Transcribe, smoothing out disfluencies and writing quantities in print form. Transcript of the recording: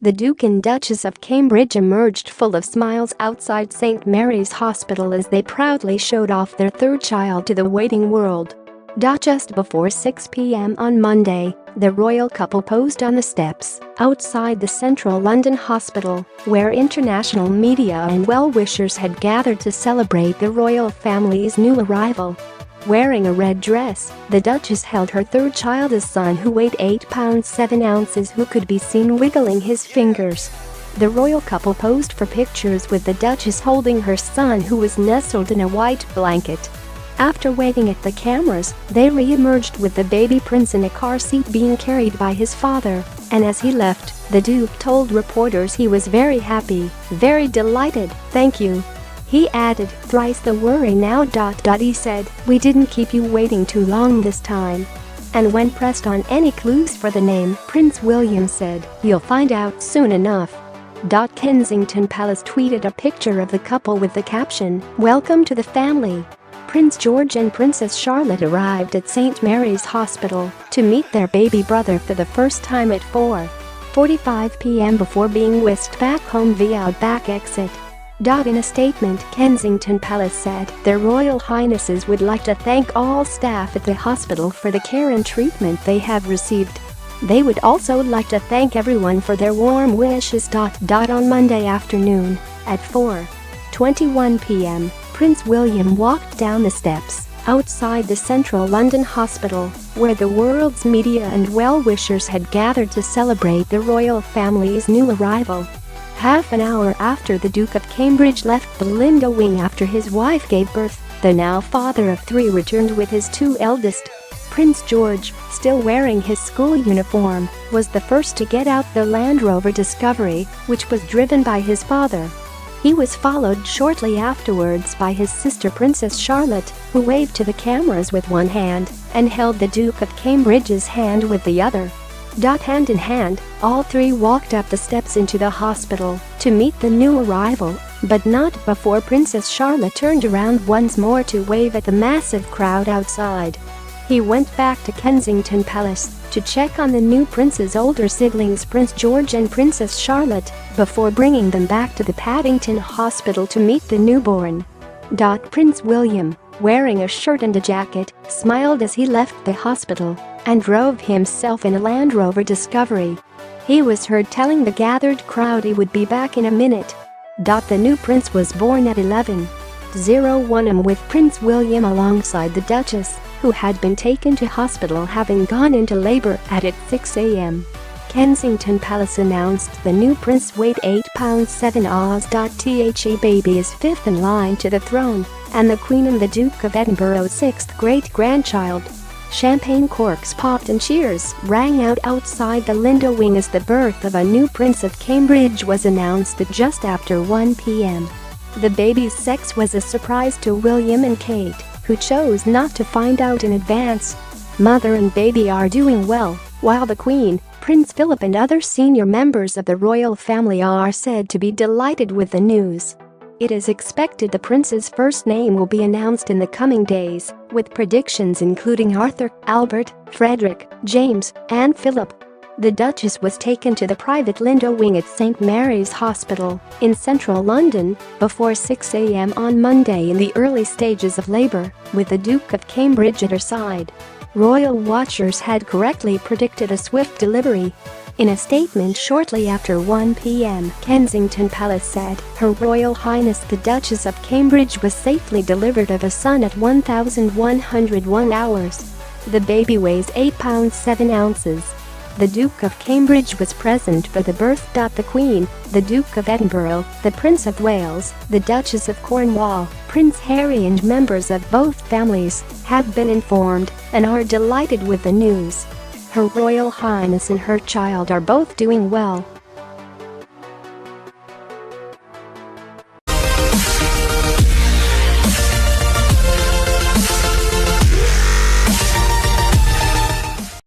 The Duke and Duchess of Cambridge emerged full of smiles outside St. Mary's Hospital as they proudly showed off their third child to the waiting world. Just before 6 p.m. on Monday, the royal couple posed on the steps outside the central London hospital, where international media and well-wishers had gathered to celebrate the royal family's new arrival. Wearing a red dress, the Duchess held her third child, a son who weighed 8 pounds 7 ounces, who could be seen wiggling his fingers. The royal couple posed for pictures with the Duchess holding her son, who was nestled in a white blanket. After waving at the cameras, they re-emerged with the baby prince in a car seat being carried by his father, and as he left, the Duke told reporters he was very happy, very delighted, thank you. He added, "Thrice the worry now. He said, "We didn't keep you waiting too long this time." And when pressed on any clues for the name, Prince William said, "You'll find out soon enough." Kensington Palace tweeted a picture of the couple with the caption, "Welcome to the family." Prince George and Princess Charlotte arrived at St. Mary's Hospital to meet their baby brother for the first time at 4:45 p.m. before being whisked back home via a back exit. In a statement, Kensington Palace said, "Their Royal Highnesses would like to thank all staff at the hospital for the care and treatment they have received. They would also like to thank everyone for their warm wishes." On Monday afternoon, at 4:21 p.m., Prince William walked down the steps outside the central London hospital, where the world's media and well-wishers had gathered to celebrate the royal family's new arrival. Half an hour after the Duke of Cambridge left the Lindo wing after his wife gave birth, the now father of 3 returned with his 2 eldest. Prince George, still wearing his school uniform, was the first to get out the Land Rover Discovery, which was driven by his father. He was followed shortly afterwards by his sister Princess Charlotte, who waved to the cameras with one hand and held the Duke of Cambridge's hand with the other. Hand in hand, all 3 walked up the steps into the hospital to meet the new arrival, but not before Princess Charlotte turned around once more to wave at the massive crowd outside. He went back to Kensington Palace to check on the new prince's older siblings, Prince George and Princess Charlotte, before bringing them back to the Paddington Hospital to meet the newborn. Prince William, wearing a shirt and a jacket, smiled as he left the hospital and drove himself in a Land Rover Discovery. He was heard telling the gathered crowd he would be back in a minute. The new prince was born at 11:01 am with Prince William alongside the Duchess, who had been taken to hospital having gone into labor at 6 a.m. Kensington Palace announced the new prince weighed 8 pounds 7 oz. The baby is 5th in line to the throne, and the Queen and the Duke of Edinburgh's 6th great-grandchild. Champagne corks popped and cheers rang out outside the Lindo wing as the birth of a new Prince of Cambridge was announced at just after 1 p.m. The baby's sex was a surprise to William and Kate, who chose not to find out in advance. Mother and baby are doing well, while the Queen, Prince Philip and other senior members of the royal family are said to be delighted with the news. It is expected the prince's first name will be announced in the coming days, with predictions including Arthur, Albert, Frederick, James, and Philip. The Duchess was taken to the private Lindo wing at St. Mary's Hospital in central London before 6 a.m. on Monday in the early stages of labor, with the Duke of Cambridge at her side. Royal watchers had correctly predicted a swift delivery. In a statement shortly after 1 p.m., Kensington Palace said, Her Royal Highness the Duchess of Cambridge was safely delivered of a son at 1,101 hours. The baby weighs 8 pounds 7 ounces. The Duke of Cambridge was present for the birth. The Queen, the Duke of Edinburgh, the Prince of Wales, the Duchess of Cornwall, Prince Harry and members of both families have been informed and are delighted with the news. Her Royal Highness and her child are both doing well,